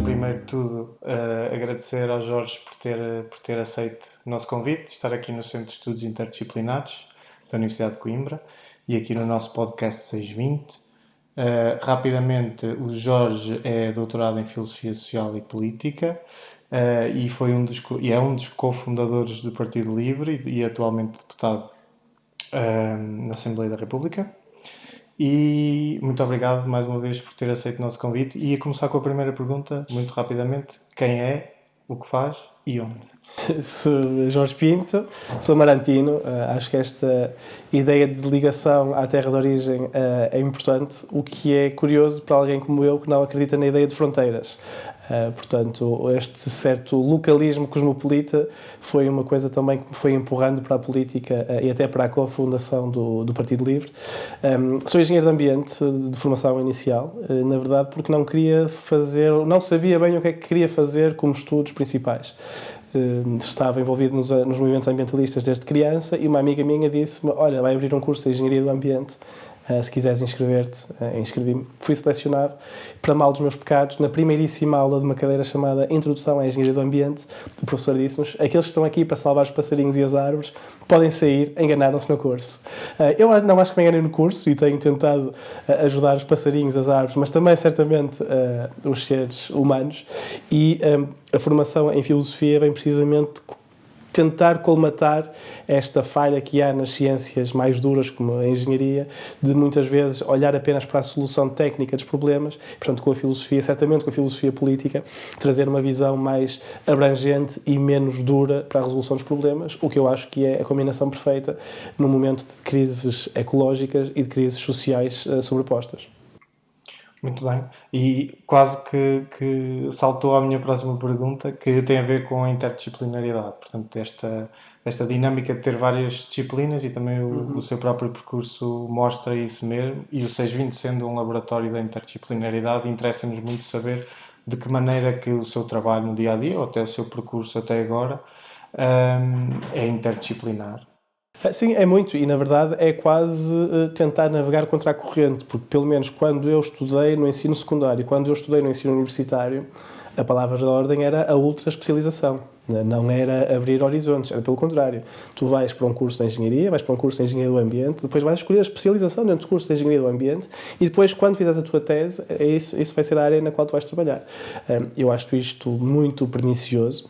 Primeiro de tudo, agradecer ao Jorge por ter aceito o nosso convite, de estar aqui no Centro de Estudos Interdisciplinares da Universidade de Coimbra e aqui no nosso podcast 620. Rapidamente, o Jorge é doutorado em Filosofia Social e Política e é um dos cofundadores do Partido Livre e atualmente deputado na Assembleia da República. E muito obrigado mais uma vez por ter aceito o nosso convite. E a começar com a primeira pergunta, muito rapidamente: quem é, o que faz e onde? Sou Jorge Pinto, sou marantino. Acho que esta ideia de ligação à terra de origem é importante, o que é curioso para alguém como eu que não acredita na ideia de fronteiras. Portanto, este certo localismo cosmopolita foi uma coisa também que me foi empurrando para a política e até para a cofundação do Partido Livre. Sou engenheiro de ambiente de formação inicial, na verdade porque não sabia bem o que é que queria fazer como estudos principais. Estava envolvido nos movimentos ambientalistas desde criança e uma amiga minha disse-me: olha, vai abrir um curso de Engenharia do Ambiente, se quiseres inscrever-te. Inscrevi-me. Fui selecionado, para mal dos meus pecados, na primeiríssima aula de uma cadeira chamada Introdução à Engenharia do Ambiente. O professor disse-nos: aqueles que estão aqui para salvar os passarinhos e as árvores podem sair, enganaram-se no curso. Eu não acho que me enganei no curso e tenho tentado ajudar os passarinhos, as árvores, mas também certamente os seres humanos, e a formação em filosofia vem precisamente tentar colmatar esta falha que há nas ciências mais duras, como a engenharia, de muitas vezes olhar apenas para a solução técnica dos problemas. Portanto, com a filosofia, certamente com a filosofia política, trazer uma visão mais abrangente e menos dura para a resolução dos problemas, o que eu acho que é a combinação perfeita num momento de crises ecológicas e de crises sociais sobrepostas. Muito bem. E quase que saltou à minha próxima pergunta, que tem a ver com a interdisciplinaridade. Portanto, esta dinâmica de ter várias disciplinas, e também o seu próprio percurso mostra isso mesmo. E o 620 sendo um laboratório da interdisciplinaridade, interessa-nos muito saber de que maneira que o seu trabalho no dia-a-dia, ou até o seu percurso até agora, é interdisciplinar. Sim, é muito, e na verdade é quase tentar navegar contra a corrente, porque pelo menos quando eu estudei no ensino secundário, quando eu estudei no ensino universitário, a palavra de ordem era a ultra-especialização, não era abrir horizontes, era pelo contrário. Tu vais para um curso de engenharia, vais para um curso de engenharia do ambiente, depois vais escolher a especialização dentro do curso de engenharia do ambiente e depois, quando fizeres a tua tese, isso vai ser a área na qual tu vais trabalhar. Eu acho isto muito pernicioso.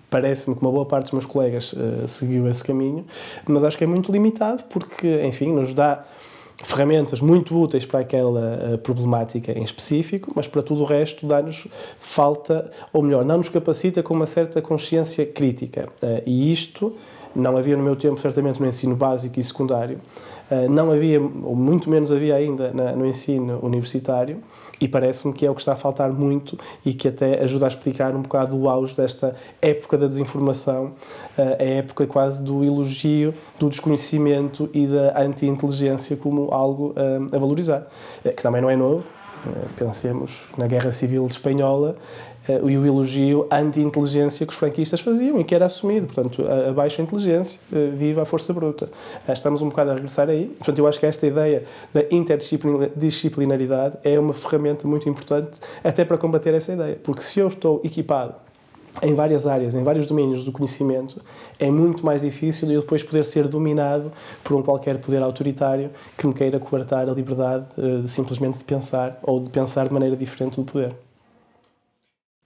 Parece-me que uma boa parte dos meus colegas seguiu esse caminho, mas acho que é muito limitado porque, enfim, nos dá ferramentas muito úteis para aquela problemática em específico, mas para tudo o resto dá-nos falta, ou melhor, não nos capacita com uma certa consciência crítica. E isto não havia no meu tempo, certamente, no ensino básico e secundário. Não havia, ou muito menos havia ainda no ensino universitário, e parece-me que é o que está a faltar muito e que até ajuda a explicar um bocado o auge desta época da desinformação, a época quase do elogio, do desconhecimento e da anti-inteligência como algo a valorizar, que também não é novo. Pensemos na Guerra Civil Espanhola e o elogio anti-inteligência que os franquistas faziam e que era assumido. Portanto, a baixa inteligência, viva a força bruta. Estamos um bocado a regressar aí. Portanto, eu acho que esta ideia da interdisciplinaridade é uma ferramenta muito importante até para combater essa ideia. Porque se eu estou equipado em várias áreas, em vários domínios do conhecimento, é muito mais difícil eu depois poder ser dominado por um qualquer poder autoritário que me queira coartar a liberdade simplesmente de pensar ou de pensar de maneira diferente do poder.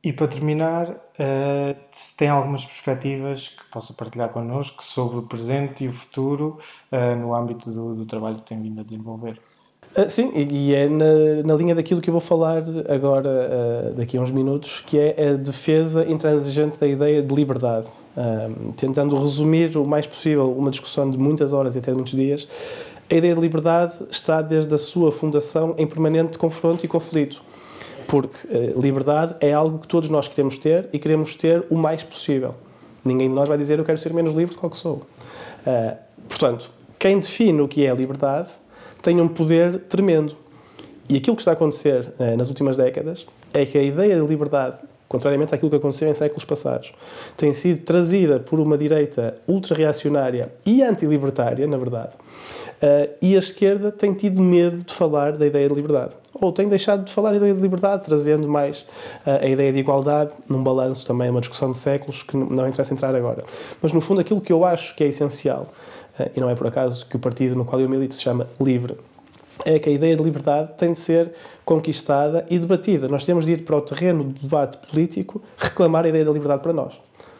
E para terminar, se tem algumas perspectivas que possa partilhar connosco sobre o presente e o futuro no âmbito do trabalho que tem vindo a desenvolver. Sim, e é na linha daquilo que eu vou falar agora, daqui a uns minutos, que é a defesa intransigente da ideia de liberdade. Tentando resumir o mais possível uma discussão de muitas horas e até de muitos dias, a ideia de liberdade está desde a sua fundação em permanente confronto e conflito. Porque liberdade é algo que todos nós queremos ter e queremos ter o mais possível. Ninguém de nós vai dizer eu quero ser menos livre do que eu sou. Portanto, quem define o que é a liberdade tem um poder tremendo. E aquilo que está a acontecer nas últimas décadas é que a ideia de liberdade contrariamente àquilo que aconteceu em séculos passados, tem sido trazida por uma direita ultra-reacionária e anti-libertária, na verdade, e a esquerda tem tido medo de falar da ideia de liberdade. Ou tem deixado de falar da ideia de liberdade, trazendo mais a ideia de igualdade, num balanço também, uma discussão de séculos que não interessa entrar agora. Mas, no fundo, aquilo que eu acho que é essencial, e não é por acaso que o partido no qual eu milito se chama LIVRE, é que a ideia de liberdade tem de ser conquistada e debatida. Nós temos de ir para o terreno do debate político reclamar a ideia da liberdade para nós.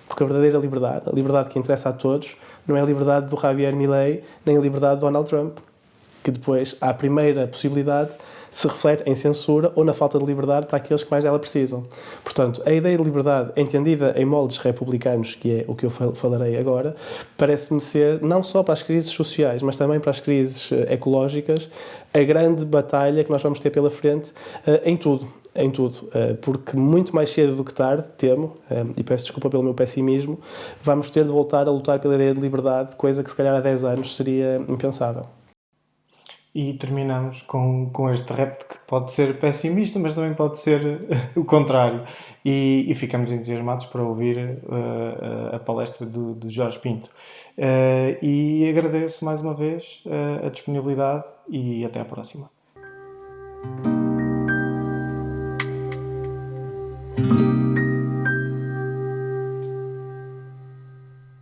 Porque a verdadeira liberdade, a liberdade que interessa a todos, não é a liberdade do Javier Milei, nem a liberdade do Donald Trump, que depois, à primeira possibilidade, se reflete em censura ou na falta de liberdade para aqueles que mais dela precisam. Portanto, a ideia de liberdade, entendida em moldes republicanos, que é o que eu falarei agora, parece-me ser, não só para as crises sociais, mas também para as crises ecológicas, a grande batalha que nós vamos ter pela frente em tudo. Porque muito mais cedo do que tarde, temo, e peço desculpa pelo meu pessimismo, vamos ter de voltar a lutar pela ideia de liberdade, coisa que se calhar há 10 anos seria impensável. E terminamos com este repto que pode ser pessimista, mas também pode ser o contrário. E ficamos entusiasmados para ouvir a palestra do Jorge Pinto. E agradeço mais uma vez a disponibilidade e até à próxima.